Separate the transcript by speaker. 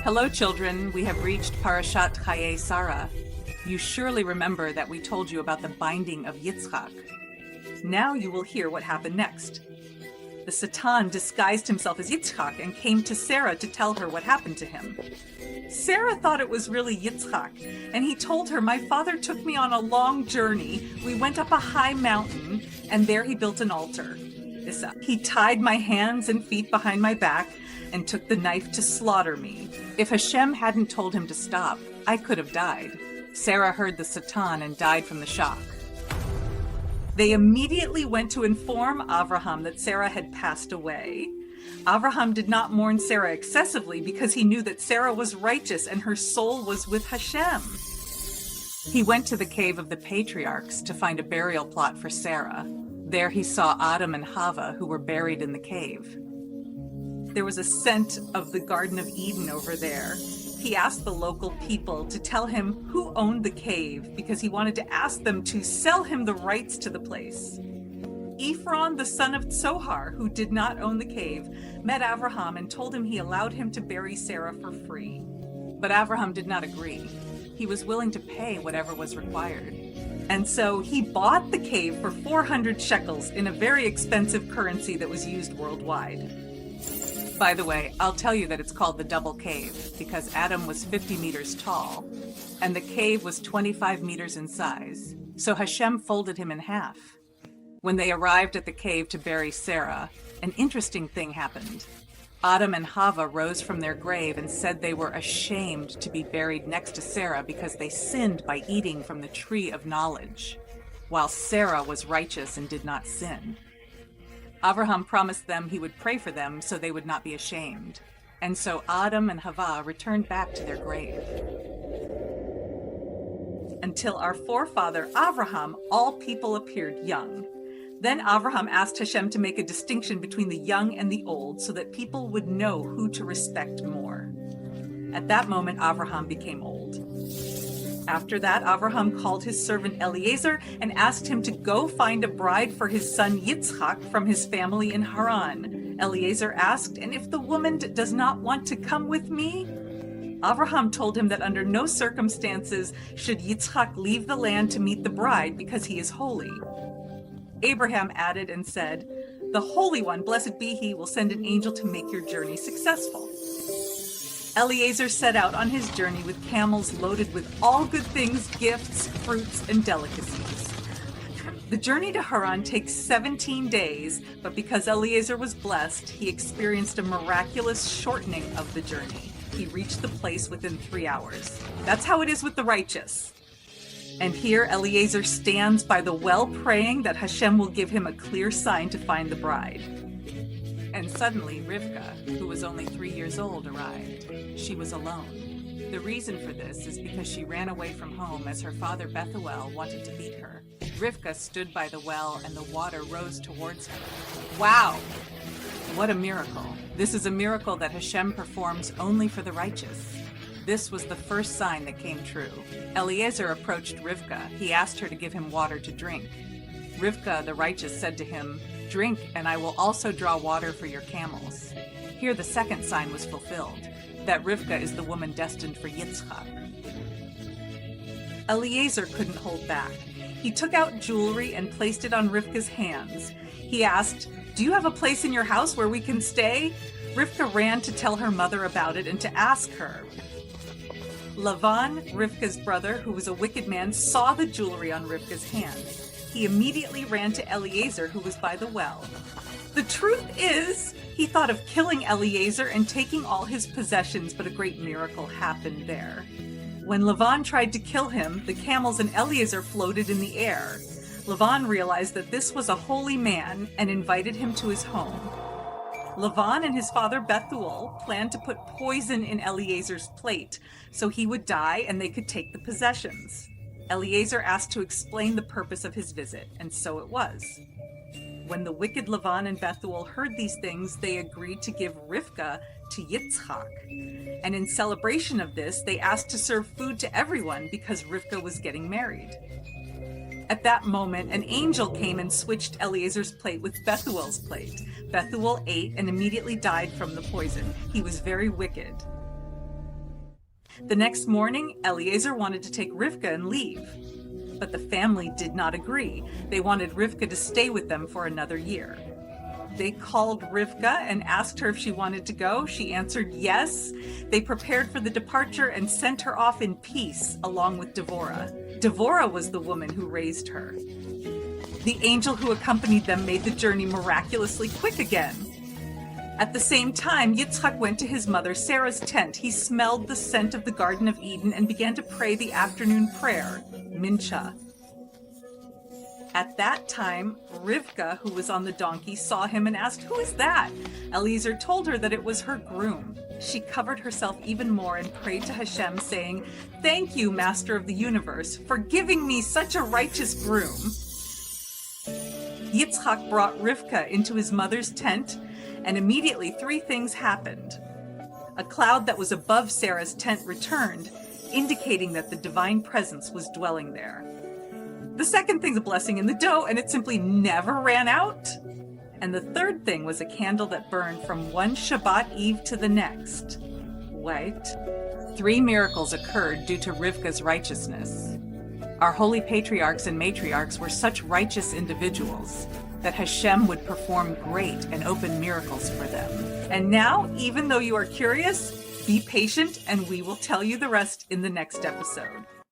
Speaker 1: Hello, children. We have reached Parashat Chayei Sara. You surely remember that we told you about the binding of Yitzchak. Now you will hear what happened next. The Satan disguised himself as Yitzchak and came to Sarah to tell her what happened to him. Sarah thought it was really Yitzchak, and he told her, "My father took me on a long journey. We went up a high mountain, and there he built an altar. He tied my hands and feet behind my back and took the knife to slaughter me. If Hashem hadn't told him to stop, I could have died." Sarah heard the Satan and died from the shock. They immediately went to inform Avraham that Sarah had passed away. Avraham did not mourn Sarah excessively because he knew that Sarah was righteous and her soul was with Hashem. He went to the cave of the patriarchs to find a burial plot for Sarah. There he saw Adam and Hava, who were buried in the cave. There was a scent of the Garden of Eden over there. He asked the local people to tell him who owned the cave because he wanted to ask them to sell him the rights to the place. Ephron, the son of Tzohar, who did not own the cave, met Avraham and told him he allowed him to bury Sarah for free. But Avraham did not agree. He was willing to pay whatever was required. And so he bought the cave for 400 shekels in a very expensive currency that was used worldwide. By the way, I'll tell you that it's called the double cave because Adam was 50 meters tall and the cave was 25 meters in size. So Hashem folded him in half. When they arrived at the cave to bury Sarah, an interesting thing happened. Adam and Hava rose from their grave and said they were ashamed to be buried next to Sarah because they sinned by eating from the tree of knowledge, while Sarah was righteous and did not sin. Avraham promised them he would pray for them so they would not be ashamed. And so Adam and Hava returned back to their grave. Until our forefather Avraham, all people appeared young. Then Avraham asked Hashem to make a distinction between the young and the old so that people would know who to respect more. At that moment, Avraham became old. After that, Avraham called his servant Eliezer and asked him to go find a bride for his son Yitzchak from his family in Haran. Eliezer asked, "And if the woman does not want to come with me?" Avraham told him that under no circumstances should Yitzchak leave the land to meet the bride because he is holy. Abraham added and said, "The Holy One, blessed be he, will send an angel to make your journey successful." Eliezer set out on his journey with camels loaded with all good things, gifts, fruits, and delicacies. The journey to Haran takes 17 days, but because Eliezer was blessed, he experienced a miraculous shortening of the journey. He reached the place within 3 hours. That's how it is with the righteous. And here Eliezer stands by the well praying that Hashem will give him a clear sign to find the bride. And suddenly Rivka, who was only 3 years old, arrived. She was alone. The reason for this is because she ran away from home as her father Bethuel wanted to beat her. Rivka stood by the well and the water rose towards her. Wow! What a miracle. This is a miracle that Hashem performs only for the righteous. This was the first sign that came true. Eliezer approached Rivka. He asked her to give him water to drink. Rivka, the righteous, said to him, "Drink, and I will also draw water for your camels." Here the second sign was fulfilled, that Rivka is the woman destined for Yitzchak. Eliezer couldn't hold back. He took out jewelry and placed it on Rivka's hands. He asked, "Do you have a place in your house where we can stay?" Rivka ran to tell her mother about it and to ask her. Lavan, Rivka's brother, who was a wicked man, saw the jewelry on Rivka's hands. He immediately ran to Eliezer, who was by the well. The truth is, he thought of killing Eliezer and taking all his possessions, but a great miracle happened there. When Lavan tried to kill him, the camels and Eliezer floated in the air. Lavan realized that this was a holy man and invited him to his home. Lavan and his father Bethuel planned to put poison in Eliezer's plate so he would die and they could take the possessions. Eliezer asked to explain the purpose of his visit, and so it was. When the wicked Lavan and Bethuel heard these things, they agreed to give Rivka to Yitzchak. And in celebration of this, they asked to serve food to everyone because Rivka was getting married. At that moment, an angel came and switched Eliezer's plate with Bethuel's plate. Bethuel ate and immediately died from the poison. He was very wicked. The next morning, Eliezer wanted to take Rivka and leave. But the family did not agree. They wanted Rivka to stay with them for another year. They called Rivka and asked her if she wanted to go. She answered yes. They prepared for the departure and sent her off in peace, along with Devorah. Devorah was the woman who raised her. The angel who accompanied them made the journey miraculously quick again. At the same time, Yitzchak went to his mother Sarah's tent. He smelled the scent of the Garden of Eden and began to pray the afternoon prayer, Mincha. At that time, Rivka, who was on the donkey, saw him and asked, "Who is that?" Eliezer told her that it was her groom. She covered herself even more and prayed to Hashem, saying, "Thank you, Master of the Universe, for giving me such a righteous groom." Yitzchak brought Rivka into his mother's tent, and immediately 3 things happened. A cloud that was above Sarah's tent returned, indicating that the divine presence was dwelling there. The second thing's a blessing in the dough, and it simply never ran out. And the third thing was a candle that burned from one Shabbat Eve to the next. Wait. 3 miracles occurred due to Rivka's righteousness. Our holy patriarchs and matriarchs were such righteous individuals that Hashem would perform great and open miracles for them. And now, even though you are curious, be patient and we will tell you the rest in the next episode.